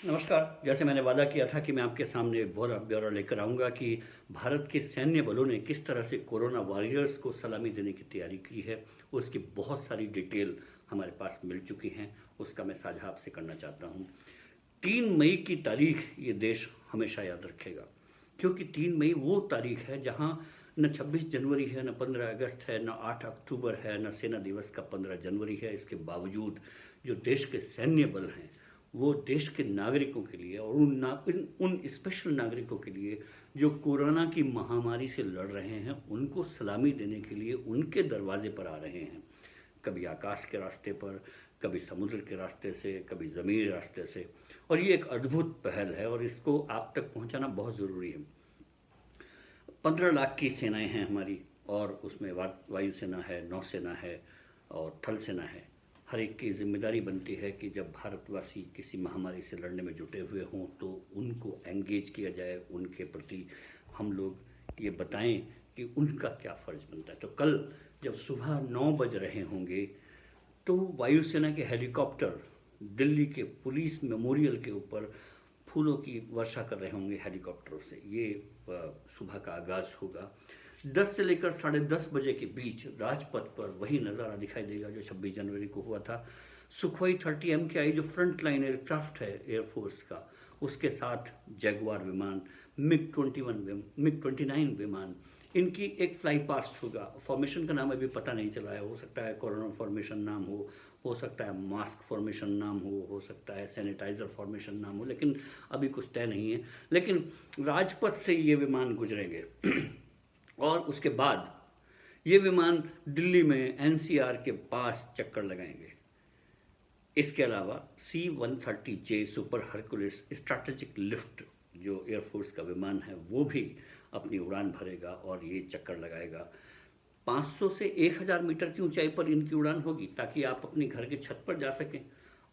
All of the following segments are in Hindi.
नमस्कार। जैसे मैंने वादा किया था कि मैं आपके सामने एक ब्यौरा लेकर आऊँगा कि भारत के सैन्य बलों ने किस तरह से कोरोना वॉरियर्स को सलामी देने की तैयारी की है, उसकी बहुत सारी डिटेल हमारे पास मिल चुकी हैं। उसका मैं साझा आपसे करना चाहता हूँ। 3 मई की तारीख ये देश हमेशा याद रखेगा, क्योंकि 3 मई वो तारीख है जहाँ न 26 जनवरी है, न 15 अगस्त है, न 8 अक्टूबर है, न सेना दिवस का 15 जनवरी है। इसके बावजूद जो देश के सैन्य बल हैं वो देश के नागरिकों के लिए और उन स्पेशल नागरिकों के लिए जो कोरोना की महामारी से लड़ रहे हैं, उनको सलामी देने के लिए उनके दरवाजे पर आ रहे हैं। कभी आकाश के रास्ते पर, कभी समुद्र के रास्ते से, कभी ज़मीनी रास्ते से। और ये एक अद्भुत पहल है और इसको आप तक पहुंचाना बहुत ज़रूरी है। 15 लाख की सेनाएं हैं हमारी, और उसमें वायुसेना है, नौसेना है और थल सेना है। हर एक की जिम्मेदारी बनती है कि जब भारतवासी किसी महामारी से लड़ने में जुटे हुए हों तो उनको एंगेज किया जाए, उनके प्रति हम लोग ये बताएं कि उनका क्या फ़र्ज बनता है। तो कल जब सुबह 9 बज रहे होंगे तो वायुसेना के हेलीकॉप्टर दिल्ली के पुलिस मेमोरियल के ऊपर फूलों की वर्षा कर रहे होंगे हेलीकॉप्टरों से। ये सुबह का आगाज़ होगा। 10 से लेकर 10:30 बजे के बीच राजपथ पर वही नज़ारा दिखाई देगा जो 26 जनवरी को हुआ था। सुखोई 30 MKI जो फ्रंट लाइन एयरक्राफ्ट है एयरफोर्स का, उसके साथ जैगुआर विमान, मिग 29 विमान, इनकी एक फ्लाई पास्ट होगा। फॉर्मेशन का नाम अभी पता नहीं चला है, हो सकता है कोरोना फॉर्मेशन नाम हो सकता है मास्क फॉर्मेशन नाम हो सकता है सैनिटाइज़र फॉर्मेशन नाम हो, लेकिन अभी कुछ तय नहीं है। लेकिन राजपथ से ये विमान गुजरेंगे और उसके बाद ये विमान दिल्ली में एनसीआर के पास चक्कर लगाएंगे। इसके अलावा C-130J super Hercules strategic lift जो एयरफोर्स का विमान है वो भी अपनी उड़ान भरेगा और ये चक्कर लगाएगा। 500 से 1000 मीटर की ऊंचाई पर इनकी उड़ान होगी ताकि आप अपने घर के छत पर जा सकें।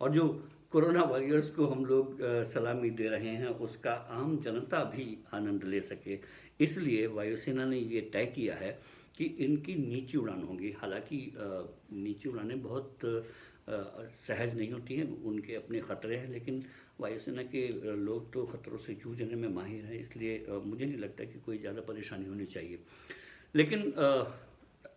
और जो कोरोना वॉरियर्स को हम लोग सलामी दे रहे हैं उसका आम जनता भी आनंद ले सके, इसलिए वायुसेना ने ये तय किया है कि इनकी नीची उड़ान होगी। हालांकि नीची उड़ानें बहुत सहज नहीं होती हैं, उनके अपने ख़तरे हैं, लेकिन वायुसेना के लोग तो ख़तरों से जूझने में माहिर हैं, इसलिए मुझे नहीं लगता कि कोई ज़्यादा परेशानी होनी चाहिए। लेकिन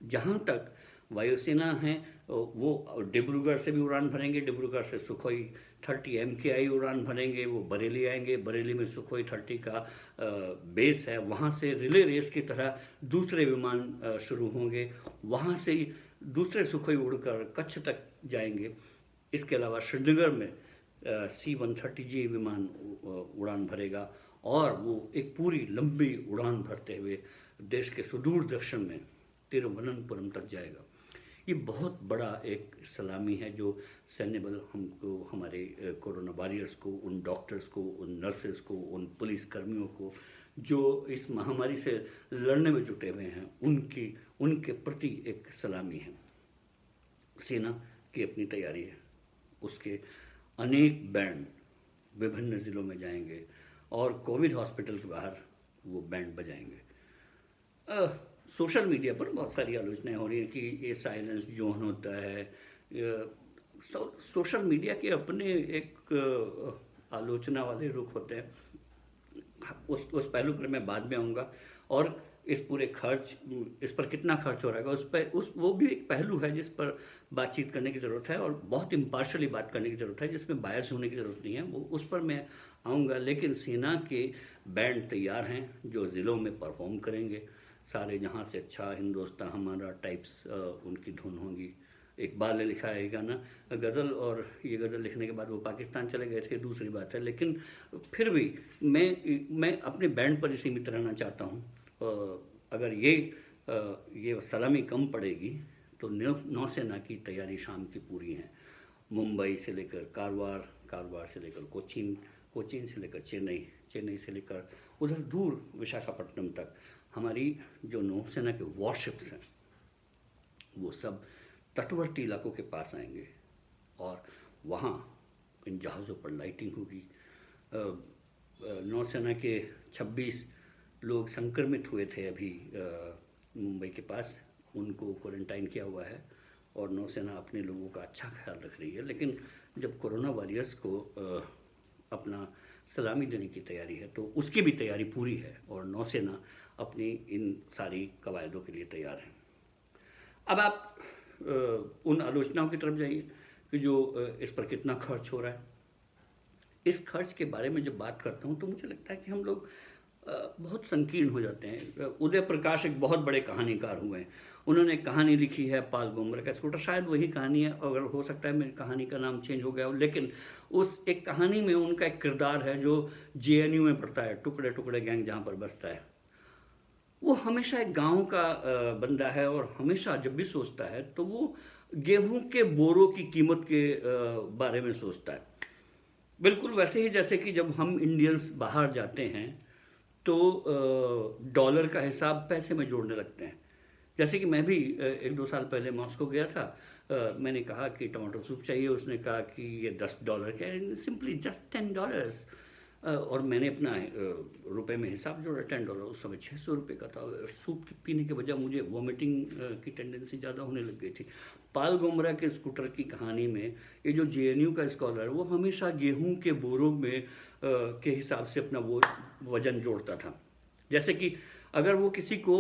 जहाँ तक वायुसेना है वो डिब्रूगढ़ से भी उड़ान भरेंगे, डिब्रूगढ़ से सुखोई 30 MKI उड़ान भरेंगे, वो बरेली आएंगे। बरेली में सुखोई 30 का बेस है, वहाँ से रिले रेस की तरह दूसरे विमान शुरू होंगे, वहाँ से ही दूसरे सुखोई उड़कर कच्छ तक जाएंगे। इसके अलावा श्रीनगर में C-130J विमान उड़ान भरेगा और वो एक पूरी लंबी उड़ान भरते हुए देश के सुदूर दक्षिण में तिरुवनंतपुरम तक जाएगा। ये बहुत बड़ा एक सलामी है जो सैन्य बल हमको, हमारे कोरोना वॉरियर्स को, उन डॉक्टर्स को, उन नर्सेस को, उन पुलिस कर्मियों को जो इस महामारी से लड़ने में जुटे हुए हैं, उनके प्रति एक सलामी है। सेना की अपनी तैयारी है, उसके अनेक बैंड विभिन्न ज़िलों में जाएंगे और कोविड हॉस्पिटल के बाहर वो बैंड बजाएंगे। सोशल मीडिया पर बहुत सारी आलोचनाएं हो रही हैं कि ये साइलेंस जोन होता है। सोशल मीडिया के अपने एक आलोचना वाले रुख होते हैं। उस पहलू पर मैं बाद में आऊँगा। और इस पूरे खर्च, इस पर कितना खर्च हो रहा है उस पर, वो भी एक पहलू है जिस पर बातचीत करने की ज़रूरत है और बहुत इम्पार्शली बात करने की ज़रूरत है, जिसमें बायस होने की ज़रूरत नहीं है, वो उस पर मैं आऊँगा। लेकिन सेना के बैंड तैयार हैं जो ज़िलों में परफॉर्म करेंगे। सारे जहाँ से अच्छा हिंदुस्तान हमारा टाइप्स उनकी धुन होगी। इकबाल ने लिखा है गाना गज़ल, और ये गज़ल लिखने के बाद वो पाकिस्तान चले गए थे, दूसरी बात है। लेकिन फिर भी मैं अपने बैंड पर ही सीमित रहना चाहता हूँ। अगर ये सलामी कम पड़ेगी तो नौसेना की तैयारी शाम की पूरी है। मुंबई से लेकर कारवार, कारवार से लेकर कोचीन, कोचीन से लेकर चेन्नई, चेन्नई से लेकर उधर दूर विशाखापट्टनम तक हमारी जो नौसेना के वॉरशिप्स हैं वो सब तटवर्ती इलाकों के पास आएंगे और वहाँ इन जहाज़ों पर लाइटिंग होगी। नौसेना के 26 लोग संक्रमित हुए थे अभी मुंबई के पास, उनको क्वारंटाइन किया हुआ है और नौसेना अपने लोगों का अच्छा ख्याल रख रही है। लेकिन जब कोरोना वॉरियर्स को अपना सलामी देने की तैयारी है, तो उसकी भी तैयारी पूरी है और नौसेना अपनी इन सारी कवायदों के लिए तैयार है। अब आप उन आलोचनाओं की तरफ जाइए कि जो इस पर कितना खर्च हो रहा है। इस खर्च के बारे में जब बात करता हूँ तो मुझे लगता है कि हम लोग बहुत संकीर्ण हो जाते हैं। उदय प्रकाश एक बहुत बड़े कहानीकार हुए हैं, उन्होंने एक कहानी लिखी है पाल गोमर का स्कूटर, शायद वही कहानी है, अगर हो सकता है मेरी कहानी का नाम चेंज हो गया हो, लेकिन उस एक कहानी में उनका एक किरदार है जो जेएनयू में पड़ता है, टुकड़े टुकड़े गैंग जहाँ पर बसता है। वो हमेशा एक गांव का बंदा है और हमेशा जब भी सोचता है तो वो गेहूं के बोरों की कीमत के बारे में सोचता है। बिल्कुल वैसे ही जैसे कि जब हम इंडियंस बाहर जाते हैं तो डॉलर का हिसाब पैसे में जोड़ने लगते हैं। जैसे कि मैं भी 1-2 साल पहले मॉस्को गया था, मैंने कहा कि टमाटो सूप चाहिए, उसने कहा कि ये $10 का है, सिंपली जस्ट $10। और मैंने अपना रुपए में हिसाब जोड़ा, $10 उस समय $600 का था। सूप पीने के बजाय मुझे वॉमिटिंग की टेंडेंसी ज़्यादा होने लग गई थी। पाल गोमरा के स्कूटर की कहानी में ये जो जेएनयू का स्कॉलर है वो हमेशा गेहूं के बोरों में के हिसाब से अपना वो वजन जोड़ता था। जैसे कि अगर वो किसी को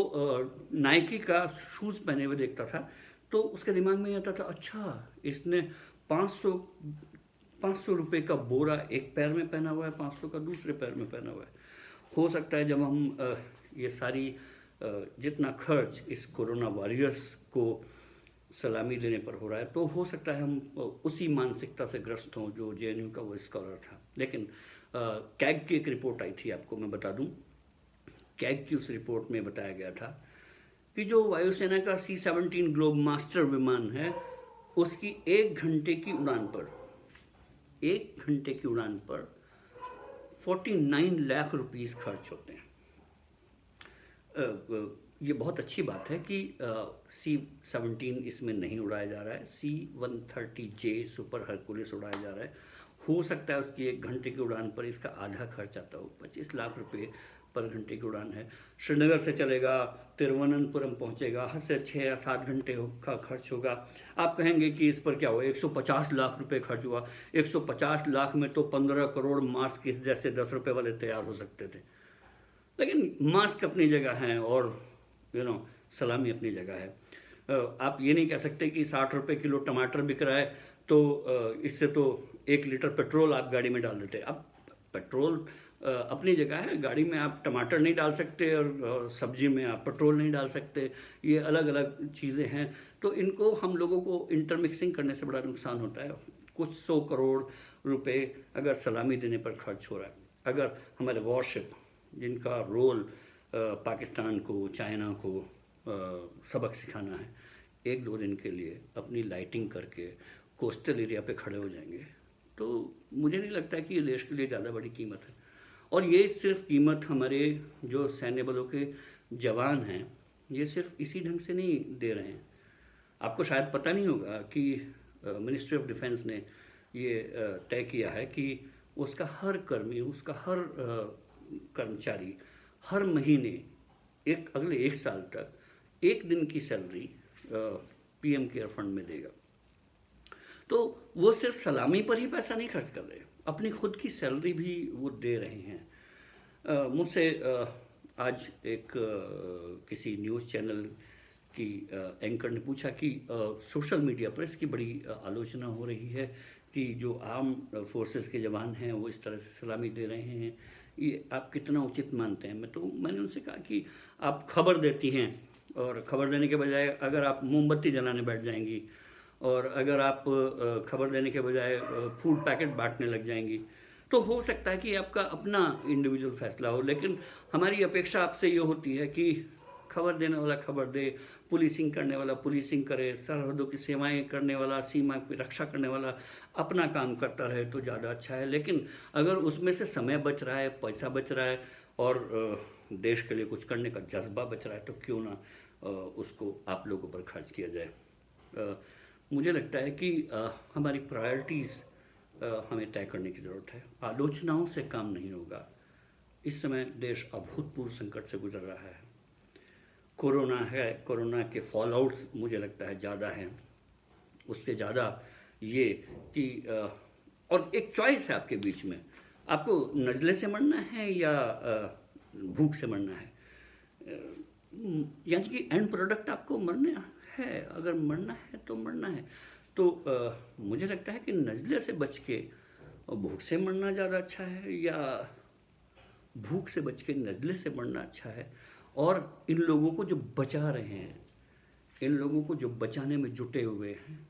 नाइकी का शूज़ पहने हुए देखता था तो उसके दिमाग में आता था, अच्छा इसने 500 रुपये का बोरा एक पैर में पहना हुआ है, 500 का दूसरे पैर में पहना हुआ है। हो सकता है जब हम ये सारी जितना खर्च इस कोरोना वॉरियर्स को सलामी देने पर हो रहा है तो हो सकता है हम उसी मानसिकता से ग्रस्त हों जो जेएनयू का वो स्कॉलर था। लेकिन कैग की एक रिपोर्ट आई थी, आपको मैं बता दूं, कैग की उस रिपोर्ट में बताया गया था कि जो वायुसेना का C-17 ग्लोब मास्टर विमान है उसकी 1 घंटे की उड़ान पर 49 लाख रुपीस खर्च होते हैं। ये बहुत अच्छी बात है कि C-17 इसमें नहीं उड़ाया जा रहा है, C-130J सुपर हरकुलिस उड़ाया जा रहा है। हो सकता है उसकी 1 घंटे की उड़ान पर इसका आधा खर्च आता हो, 25 लाख रुपए पर घंटे की उड़ान है। श्रीनगर से चलेगा, तिरुवनंतपुरम पहुंचेगा, हद से 6 या 7 घंटे का खर्च होगा। आप कहेंगे कि इस पर क्या हुआ, 150 लाख रुपए खर्च हुआ। 150 लाख में तो 15 करोड़ मास्क इस जैसे 10 रुपए वाले तैयार हो सकते थे। लेकिन मास्क अपनी जगह है और सलामी अपनी जगह है। आप ये नहीं कह सकते कि 60 रुपए किलो टमाटर बिक रहा है तो इससे तो 1 लीटर पेट्रोल आप गाड़ी में डाल देते। अब पेट्रोल अपनी जगह है, गाड़ी में आप टमाटर नहीं डाल सकते और सब्जी में आप पेट्रोल नहीं डाल सकते, ये अलग अलग चीज़ें हैं। तो इनको हम लोगों को इंटरमिक्सिंग करने से बड़ा नुकसान होता है। कुछ 100 करोड़ रुपए अगर सलामी देने पर खर्च हो रहा है, अगर हमारे वॉरशिप जिनका रोल पाकिस्तान को, चाइना को सबक सिखाना है, 1-2 दिन के लिए अपनी लाइटिंग करके कोस्टल एरिया पे खड़े हो जाएंगे तो मुझे नहीं लगता कि ये देश के लिए ज़्यादा बड़ी कीमत है। और ये सिर्फ कीमत हमारे जो सैन्य बलों के जवान हैं ये सिर्फ इसी ढंग से नहीं दे रहे हैं। आपको शायद पता नहीं होगा कि मिनिस्ट्री ऑफ डिफेंस ने ये तय किया है कि उसका हर कर्मी, उसका हर कर्मचारी हर महीने अगले 1 साल तक 1 दिन की सैलरी पीएम केयर फंड में देगा। तो वो सिर्फ सलामी पर ही पैसा नहीं खर्च कर रहे, अपनी खुद की सैलरी भी वो दे रहे हैं। मुझसे आज एक किसी न्यूज़ चैनल की एंकर ने पूछा कि सोशल मीडिया पर इसकी बड़ी आलोचना हो रही है कि जो आर्म फोर्सेस के जवान हैं वो इस तरह से सलामी दे रहे हैं, ये आप कितना उचित मानते हैं? मैंने उनसे कहा कि आप खबर देती हैं और खबर देने के बजाय अगर आप मोमबत्ती जलाने बैठ जाएंगी और अगर आप खबर देने के बजाय फूड पैकेट बांटने लग जाएंगी तो हो सकता है कि आपका अपना इंडिविजुअल फैसला हो। लेकिन हमारी अपेक्षा आपसे ये होती है कि खबर देने वाला खबर दे, पुलिसिंग करने वाला पुलिसिंग करे, सरहदों की सेवाएं करने वाला, सीमा की रक्षा करने वाला अपना काम करता रहे तो ज़्यादा अच्छा है। लेकिन अगर उसमें से समय बच रहा है, पैसा बच रहा है और देश के लिए कुछ करने का जज्बा बच रहा है तो क्यों ना उसको आप लोगों पर खर्च किया जाए। मुझे लगता है कि हमारी प्रायोरिटीज़ हमें तय करने की ज़रूरत है। आलोचनाओं से काम नहीं होगा। इस समय देश अभूतपूर्व संकट से गुजर रहा है। कोरोना है, कोरोना के फॉल आउट्स मुझे लगता है ज़्यादा हैं, उससे ज़्यादा ये कि और एक चॉइस है आपके बीच में, आपको नज़ले से मरना है या भूख से मरना है? यानी कि एंड प्रोडक्ट आपको मरना है, अगर मरना है तो मरना है। तो मुझे लगता है कि नज़ले से बच के भूख से मरना ज़्यादा अच्छा है, या भूख से बच के नज़ले से मरना अच्छा है। और इन लोगों को जो बचा रहे हैं, इन लोगों को जो बचाने में जुटे हुए हैं,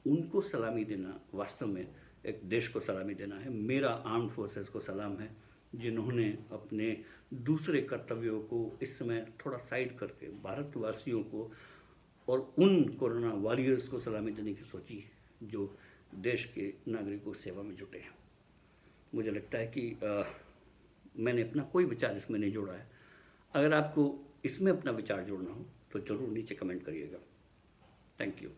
उनको सलामी देना वास्तव में एक देश को सलामी देना है। मेरा आर्म्ड फोर्सेस को सलाम है, जिन्होंने अपने दूसरे कर्तव्यों को इस समय थोड़ा साइड करके भारतवासियों को और उन कोरोना वॉरियर्स को सलामी देने की सोची है जो देश के नागरिकों की सेवा में जुटे हैं। मुझे लगता है कि मैंने अपना कोई विचार इसमें नहीं जोड़ा है। अगर आपको इसमें अपना विचार जोड़ना हो तो ज़रूर नीचे कमेंट करिएगा। Thank you.